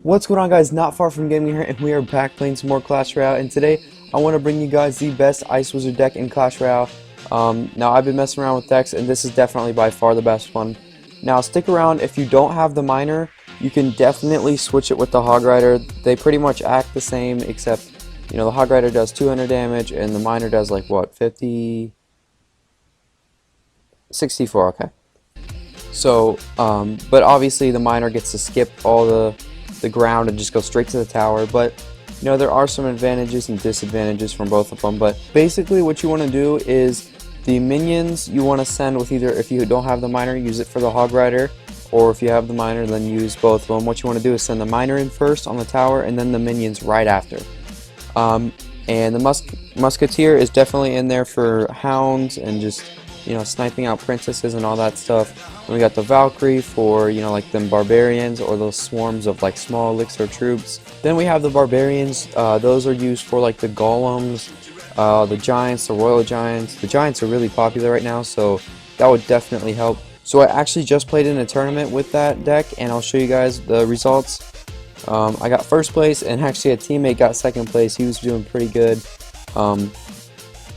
What's going on, guys? Not far from gaming here, and we are back playing some more Clash Royale. And today I want to bring you guys the best Ice Wizard deck in Clash Royale. Now I've been messing around with decks, and this is definitely by far the best one. Now stick around. If you don't have the miner, you can definitely switch it with the Hog Rider. They pretty much act the same, except the Hog Rider does 200 damage, and the miner does like what, 50, 64. Okay. So, but obviously the miner gets to skip all the ground and just go straight to the tower. But there are some advantages and disadvantages from both of them. But basically what you want to do is the minions you want to send with either, if you don't have the miner, use it for the Hog Rider, or if you have the miner, then use both of them. What you want to do is send the miner in first on the tower and then the minions right after. And the musketeer is definitely in there for hounds and just sniping out princesses and all that stuff. And we got the Valkyrie for like them barbarians or those swarms of like small elixir troops. Then we have the barbarians. Those are used for like the golems, the giants, the royal giants. The giants are really popular right now, so that would definitely help. So I actually just played in a tournament with that deck, and I'll show you guys the results. I got first place, and actually a teammate got second place. He was doing pretty good.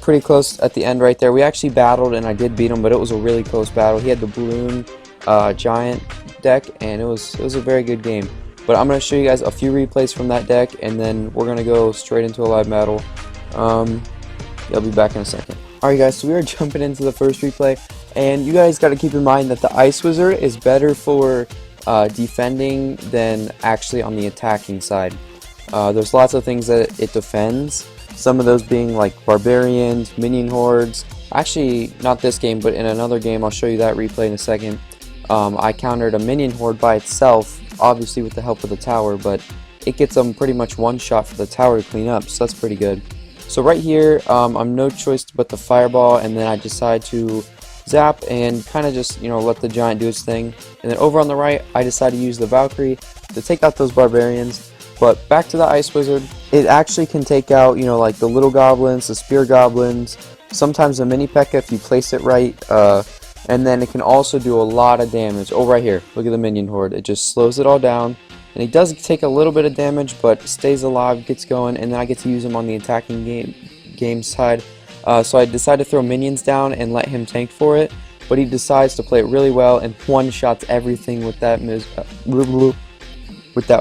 Pretty close at the end right there. We actually battled, and I did beat him, but it was a really close battle. He had the balloon giant deck, and it was a very good game. But I'm going to show you guys a few replays from that deck, and then we're going to go straight into a live battle. I'll be back in a second. Alright guys, so we are jumping into the first replay, and you guys got to keep in mind that the Ice Wizard is better for defending than actually on the attacking side. There's lots of things that it defends. Some of those being like barbarians, minion hordes. Actually, not this game, but in another game, I'll show you that replay in a second. I countered a minion horde by itself, obviously with the help of the tower, but it gets them pretty much one shot for the tower to clean up, so that's pretty good. So right here, I'm no choice but the fireball, and then I decide to zap and kind of just let the giant do its thing. And then over on the right, I decide to use the Valkyrie to take out those barbarians. But back to the Ice Wizard, it actually can take out, like the little goblins, the spear goblins, sometimes a mini P.E.K.K.A if you place it right, and then it can also do a lot of damage. Oh, right here, look at the minion horde. It just slows it all down, and he does take a little bit of damage, but stays alive, gets going, and then I get to use him on the attacking game side. So I decided to throw minions down and let him tank for it, but he decides to play it really well and one-shots everything with that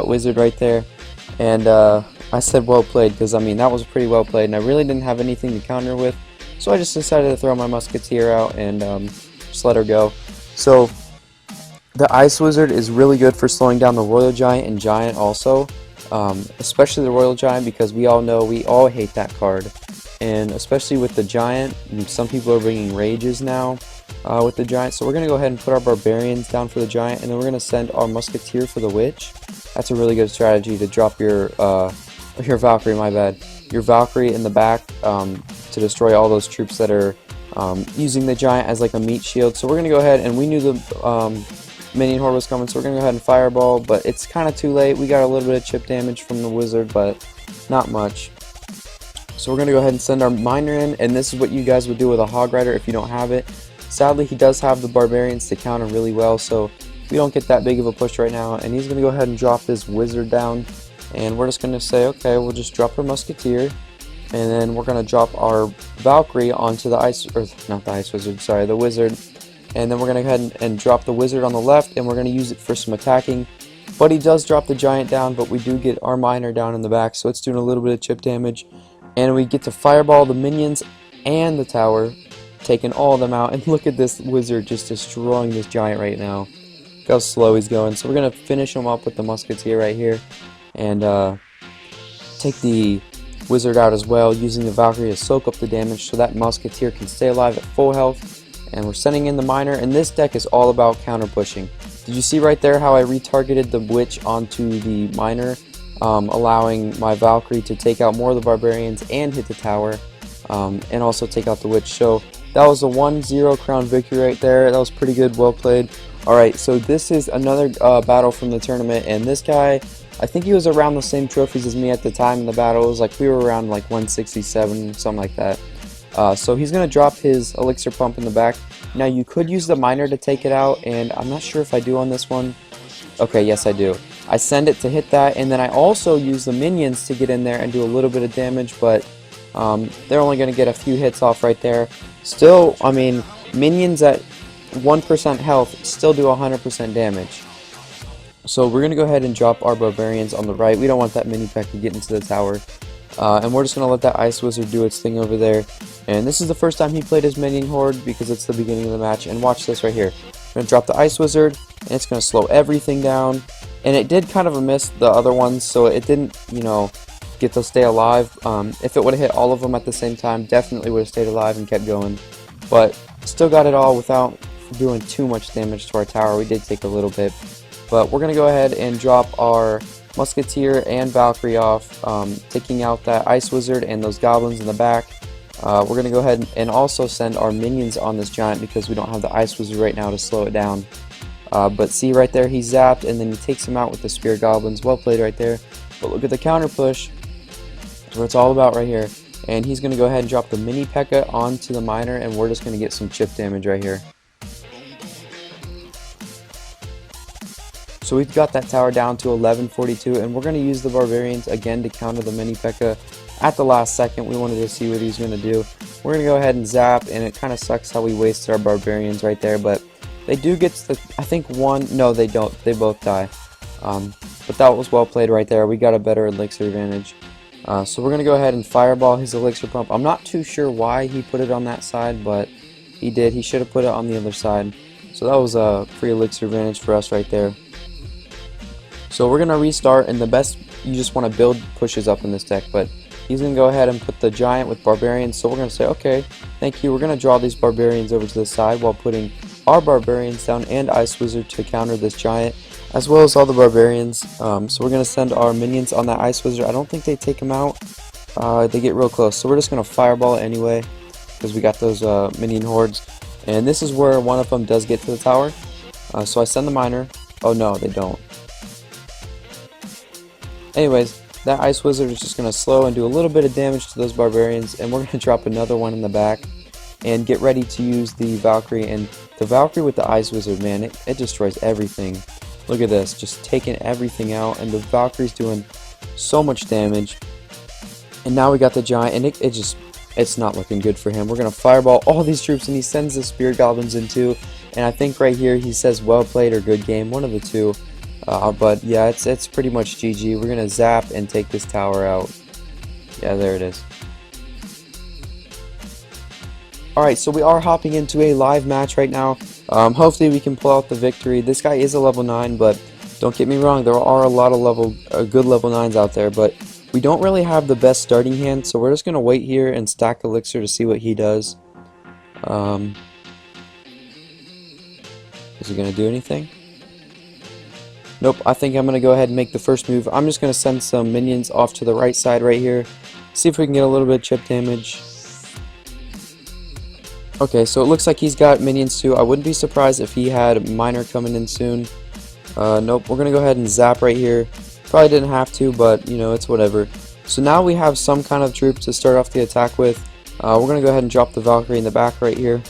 wizard right there. And I said well played, because that was pretty well played, and I really didn't have anything to counter with, so I just decided to throw my musketeer out and just let her go. So the Ice Wizard is really good for slowing down the royal giant and giant also, especially the royal giant, because we all know we all hate that card. And especially with the giant, some people are bringing rages now with the giant. So we're going to go ahead and put our barbarians down for the giant, and then we're going to send our musketeer for the witch. That's a really good strategy to drop your Valkyrie, my bad. Your Valkyrie in the back to destroy all those troops that are using the giant as like a meat shield. So we're going to go ahead, and we knew the minion horde was coming, so we're going to go ahead and fireball, but it's kind of too late. We got a little bit of chip damage from the wizard, but not much. So we're going to go ahead and send our miner in, and this is what you guys would do with a Hog Rider if you don't have it. Sadly, he does have the barbarians to counter really well, so we don't get that big of a push right now. And he's going to go ahead and drop his wizard down, and we're just going to say, okay, we'll just drop our musketeer, and then we're going to drop our Valkyrie onto the the wizard. And then we're going to go ahead and drop the wizard on the left, and we're going to use it for some attacking. But he does drop the giant down, but we do get our miner down in the back, so it's doing a little bit of chip damage. And we get to fireball the minions and the tower, taking all of them out. And look at this wizard just destroying this giant right now. Look how slow he's going. So we're going to finish him up with the musketeer right here, and take the wizard out as well, using the Valkyrie to soak up the damage so that musketeer can stay alive at full health. And we're sending in the miner, and this deck is all about counter pushing. Did you see right there how I retargeted the witch onto the miner? Allowing my Valkyrie to take out more of the barbarians and hit the tower, and also take out the witch. So that was a 1-0 crown victory right there. That was pretty good, well played. Alright, so this is another battle from the tournament, and this guy, I think he was around the same trophies as me at the time in the battle. It was like we were around like 167, something like that. So he's going to drop his elixir pump in the back. Now you could use the miner to take it out, and I'm not sure if I do on this one. Okay, yes I do. I send it to hit that, and then I also use the minions to get in there and do a little bit of damage, but they're only going to get a few hits off right there. Still, I mean, minions at 1% health still do 100% damage. So we're going to go ahead and drop our barbarians on the right. We don't want that mini P.E.K.K.A to get into the tower. And we're just going to let that ice wizard do its thing over there. And this is the first time he played his minion horde because it's the beginning of the match. And watch this right here. I'm going to drop the ice wizard, and it's going to slow everything down. And it did kind of miss the other ones, so it didn't, you know, get to stay alive. If it would have hit all of them at the same time, definitely would have stayed alive and kept going. But still got it all without doing too much damage to our tower. We did take a little bit. But we're going to go ahead and drop our Musketeer and Valkyrie off, taking out that Ice Wizard and those goblins in the back. We're going to go ahead and also send our minions on this giant because we don't have the Ice Wizard right now to slow it down. But see right there, he zapped and then he takes him out with the Spear Goblins. Well played right there. But look at the counter push. That's what it's all about right here. And he's going to go ahead and drop the mini P.E.K.K.A onto the miner, and we're just going to get some chip damage right here. So we've got that tower down to 1142, and we're going to use the barbarians again to counter the mini P.E.K.K.A at the last second. We wanted to see what he's going to do. We're going to go ahead and zap, and it kind of sucks how we wasted our barbarians right there, but they do get the, I think one, no they don't, they both die. But that was well played right there. We got a better elixir advantage. So we're going to go ahead and fireball his elixir pump. I'm not too sure why he put it on that side, but he did. He should have put it on the other side. So that was a free elixir advantage for us right there. So we're going to restart, and the best, you just want to build pushes up in this deck, but he's going to go ahead and put the giant with barbarians. So we're going to say, okay, thank you. We're going to draw these barbarians over to the side while putting our barbarians down and Ice Wizard to counter this giant, as well as all the barbarians. So we're going to send our minions on that Ice Wizard. I don't think they take him out. They get real close. So we're just going to fireball it anyway because we got those minion hordes. And this is where one of them does get to the tower. So I send the miner. Oh no, they don't. Anyways, that Ice Wizard is just going to slow and do a little bit of damage to those barbarians. And we're going to drop another one in the back and get ready to use the Valkyrie. And the Valkyrie with the Ice Wizard, man, it destroys everything. Look at this, just taking everything out, and the Valkyrie's doing so much damage. And now we got the giant, and it's not looking good for him. We're gonna fireball all these troops, and he sends the Spear Goblins in too. And I think right here he says well played or good game, one of the two. But yeah, it's pretty much GG. We're gonna zap and take this tower out. Yeah, there it is. Alright, so we are hopping into a live match right now. Hopefully we can pull out the victory. This guy is a level 9, but don't get me wrong, there are a lot of good level 9s out there, but we don't really have the best starting hand, so we're just going to wait here and stack elixir to see what he does. Is he going to do anything? Nope, I think I'm going to go ahead and make the first move. I'm just going to send some minions off to the right side right here, see if we can get a little bit of chip damage. Okay, so it looks like he's got minions too. I wouldn't be surprised if he had miner coming in soon. Nope, we're going to go ahead and zap right here. Probably didn't have to, but you know, it's whatever. So now we have some kind of troop to start off the attack with. We're going to go ahead and drop the Valkyrie in the back right here.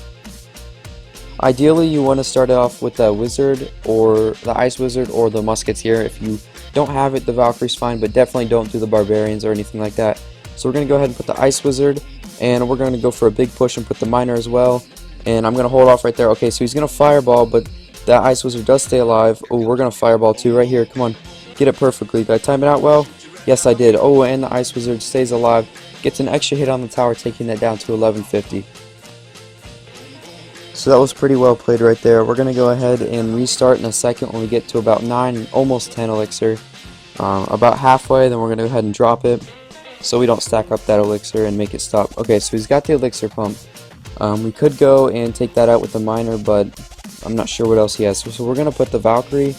Ideally, you want to start off with the Wizard, or the Ice Wizard, or the Musketeer. If you don't have it, the Valkyrie's fine, but definitely don't do the Barbarians or anything like that. So we're going to go ahead and put the Ice Wizard, and we're going to go for a big push and put the miner as well. And I'm going to hold off right there. Okay, so he's going to fireball, but that Ice Wizard does stay alive. Oh, we're going to fireball too right here. Come on, get it perfectly. Did I time it out well? Yes, I did. Oh, and the Ice Wizard stays alive. Gets an extra hit on the tower, taking that down to 1150. So that was pretty well played right there. We're going to go ahead and restart in a second when we get to about 9, almost 10 elixir. About halfway, then we're going to go ahead and drop it, so we don't stack up that elixir and make it stop. Okay, so he's got the elixir pump. We could go and take that out with the miner, but I'm not sure what else he has. So we're going to put the Valkyrie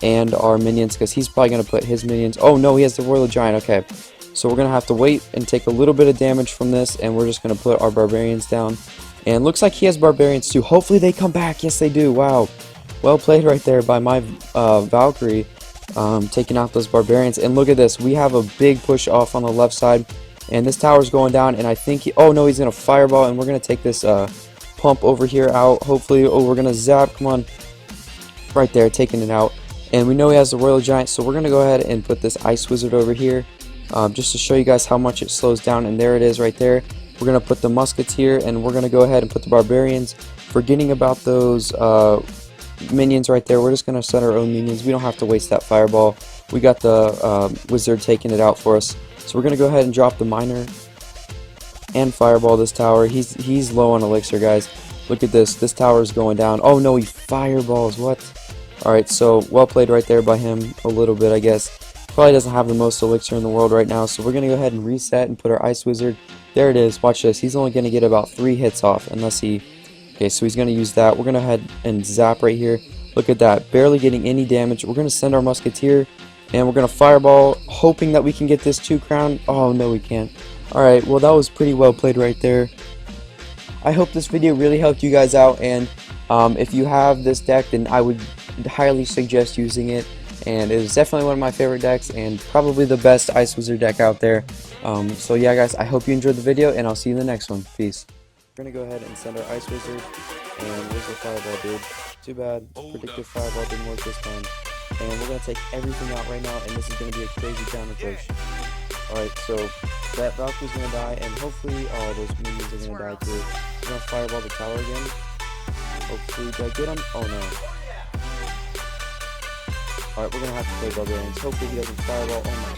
and our minions, because he's probably going to put his minions. Oh no, he has the Royal Giant. Okay, so we're going to have to wait and take a little bit of damage from this, and we're just going to put our barbarians down. And looks like he has barbarians too. Hopefully they come back. Yes, they do. Wow, well played right there by my Valkyrie. Taking out those barbarians. And look at this, we have a big push off on the left side, and this tower's going down, and I think oh no, he's gonna fireball, and we're gonna take this pump over here out, hopefully. Oh, we're gonna zap, come on, right there, taking it out. And we know he has the Royal Giant, so we're going to go ahead and put this Ice Wizard over here just to show you guys how much it slows down. And there it is right there. We're going to put the Musketeer, and we're going to go ahead and put the Barbarians. Forgetting about those minions right there, we're just going to set our own minions. We don't have to waste that Fireball. We got the Wizard taking it out for us. So we're going to go ahead and drop the Miner and Fireball this tower. He's low on elixir, guys. Look at this. This tower is going down. Oh no, he fireballs. What? Alright, so well played right there by him a little bit, I guess. Probably doesn't have the most elixir in the world right now, so we're going to go ahead and reset and put our Ice Wizard. There it is. Watch this. He's only going to get about 3 hits off unless he... Okay, so he's going to use that. We're going to head and zap right here. Look at that. Barely getting any damage. We're going to send our Musketeer, and we're going to Fireball, hoping that we can get this 2 crown. Oh, no, we can't. Alright, well, that was pretty well played right there. I hope this video really helped you guys out, and if you have this deck, then I would highly suggest using it. And it is definitely one of my favorite decks, and probably the best Ice Wizard deck out there. So yeah, guys, I hope you enjoyed the video, and I'll see you in the next one. Peace. We're gonna go ahead and send our Ice Wizard, and where's the Fireball, dude? Too bad. Predictive Fireball didn't work this time. And we're gonna take everything out right now, and this is gonna be a crazy down approach. Alright, so that Valkyrie's gonna die, and hopefully all those minions are gonna die too. We're gonna Fireball the tower again. Hopefully, did I get him? Oh no. Alright, we're gonna have to play Barbarians. Hopefully he doesn't Fireball. Oh my